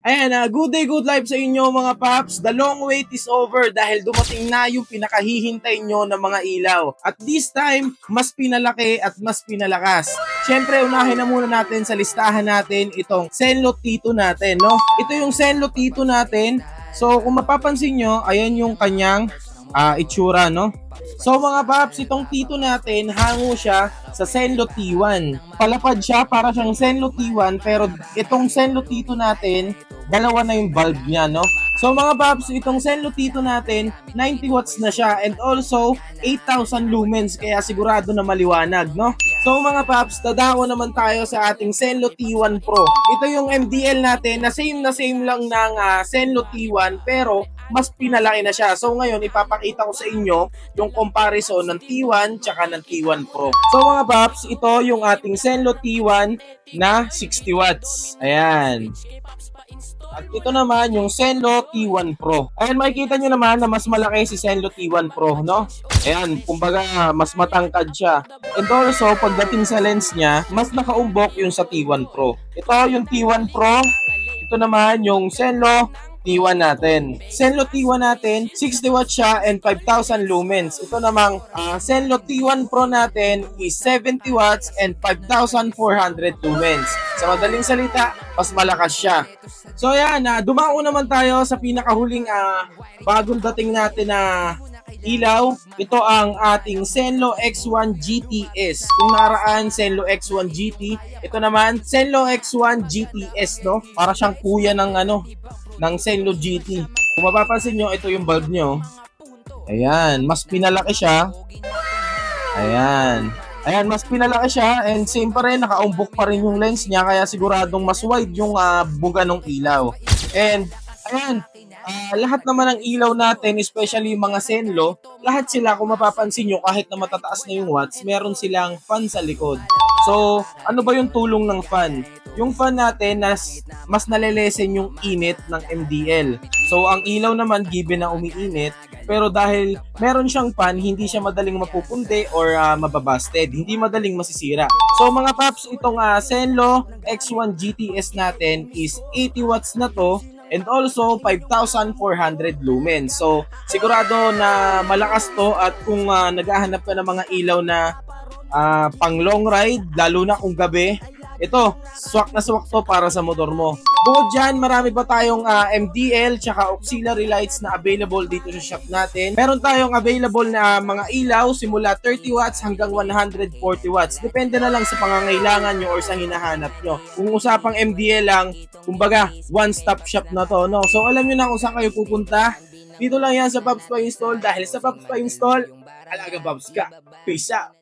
Ayan, good day, good life sa inyo mga paps. The long wait is over dahil dumating na yung pinakahihintay nyo ng mga ilaw. At this time, mas pinalaki at mas pinalakas. Siyempre, unahin na muna natin sa listahan natin itong Senlo T2 natin, no? Ito yung Senlo T2 natin. So, kung mapapansin nyo, ayan yung kanyang itsura, no? So mga paps, itong T2 natin, hango siya sa Senlo T1. Palapad siya para siyang Senlo T1, pero itong Senlo T2 natin, dalawa na yung bulb niya, no? So mga paps, itong Senlo T2 natin, 90 watts na siya and also 8,000 lumens, kaya sigurado na maliwanag, no? So mga paps, dadako naman tayo sa ating Senlo T1 Pro. Ito yung MDL natin na same lang ng Senlo T1, pero mas pinalaki na siya. So ngayon, ipapakita ko sa inyo yung comparison ng T1 tsaka ng T1 Pro. So mga paps, ito yung ating Senlo T1 na 60 watts. Ayan. At ito naman yung Senlo T1 Pro. Ayan, makikita nyo naman na mas malaki si Senlo T1 Pro, no? Ayan, kumbaga mas matangkad siya. And also, pagdating sa lens niya, mas nakaumbok yung sa T1 Pro. Ito yung T1 Pro. Ito naman yung Senlo T1 natin. Senlo T1 natin, 60 watts siya and 5,000 lumens. Ito namang Senlo T1 Pro natin is 70 watts and 5,400 lumens. Sa madaling salita, mas malakas siya. So yan, dumako naman tayo sa pinakahuling bagong dating natin na ilaw. Ito ang ating Senlo X1 GTS. Kung naraan Senlo X1 GT, ito naman Senlo X1 GTS, no? Para siyang kuya ng Senlo GT. Kung mapapansin nyo, ito yung bulb nyo. Ayan, mas pinalaki siya. Ayan. Ayan, mas pinalaki siya and same pa rin, nakaumbok pa rin yung lens niya kaya siguradong mas wide yung buga ng ilaw. And ayan, lahat naman ng ilaw natin, especially yung mga Senlo, lahat sila kung mapapansin nyo kahit na matataas na yung watts, meron silang fan sa likod. So, ano ba yung tulong ng fan? Yung fan natin, mas nalelesen yung init ng MDL. So, ang ilaw naman, given na umiinit, pero dahil meron siyang fan, hindi siya madaling mapupundi or mababasted. Hindi madaling masisira. So, mga paps, itong Senlo X1 GTS natin is 80 watts na to. And also, 5,400 lumens. So, sigurado na malakas to at kung naghahanap ka ng mga ilaw na pang long ride, lalo na kung gabi, ito, swak na swak to para sa motor mo. Bukod dyan, marami pa tayong MDL tsaka auxiliary lights na available dito sa shop natin. Meron tayong available na mga ilaw simula 30 watts hanggang 140 watts. Depende na lang sa pangangailangan nyo or sa hinahanap nyo. Kung usapang MDL lang, kumbaga, one-stop shop na to, no? So, alam nyo na kung saan kayo pupunta. Dito lang yan sa Pops Pa Install dahil sa Pops Pa Install, alaga Pops ka. Peace out!